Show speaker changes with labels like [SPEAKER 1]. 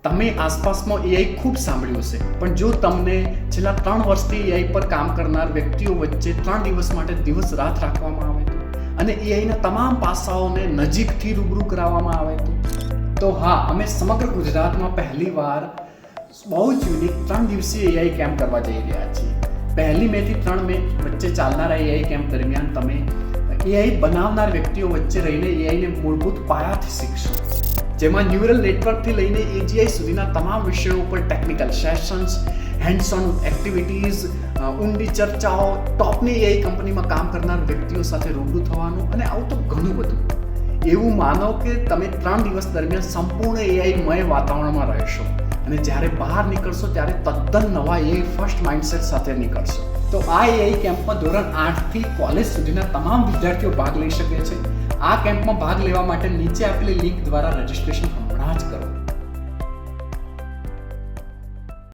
[SPEAKER 1] તમે આસપાસમાં એઆઈ ખૂબ સાંભળ્યું હશે, પણ જો તમને છેલ્લા 3 વર્ષથી એઆઈ પર કામ કરનાર વ્યક્તિઓ વચ્ચે 3 દિવસ માટે દિવસ રાત રાખવામાં આવે અને એઆઈના તમામ પાસાઓને નજીકથી રૂબરૂ કરાવવામાં આવે તો હા, અમે સમગ્ર ગુજરાતમાં પહેલીવાર બહુ જ યુનિક 3 દિવસીય એઆઈ કેમ્પ કરવા જઈ રહ્યા છીએ. 1 મે થી 3 મે વચ્ચે ચાલનારા એઆઈ કેમ્પ દરમિયાન તમે એઆઈ બનાવનાર વ્યક્તિઓ વચ્ચે રહીને એઆઈને મૂળભૂત પાયાથી શીખશો, જેમાં ન્યુરલ નેટવર્કથી લઈને એજીઆઈ સુધીના તમામ વિષયો ઉપર technical sessions, hands on activities, ઊંડી ચર્ચાઓ, ટોપની એઆઈ કંપનીમાં કામ કરનાર વ્યક્તિઓ સાથે રૂબરૂ થવાનું અને આવું તો ઘણું બધું. એવું માનો કે તમે 3 દિવસ દરમિયાન સંપૂર્ણ એઆઈમય વાતાવરણમાં રહેશો અને જ્યારે બહાર નીકળશો ત્યારે તદ્દન નવા એઆઈ ફર્સ્ટ માઇન્ડસેટ સાથે નીકળશો. તો આ એઆઈ કેમ્પમાં ધોરણ 8 થી કોલેજ સુધીના તમામ વિદ્યાર્થીઓ ભાગ લઈ શકે છે. આ કેમ્પમાં ભાગ લેવા માટે નીચે આપેલી લિંક દ્વારા રજિસ્ટ્રેશન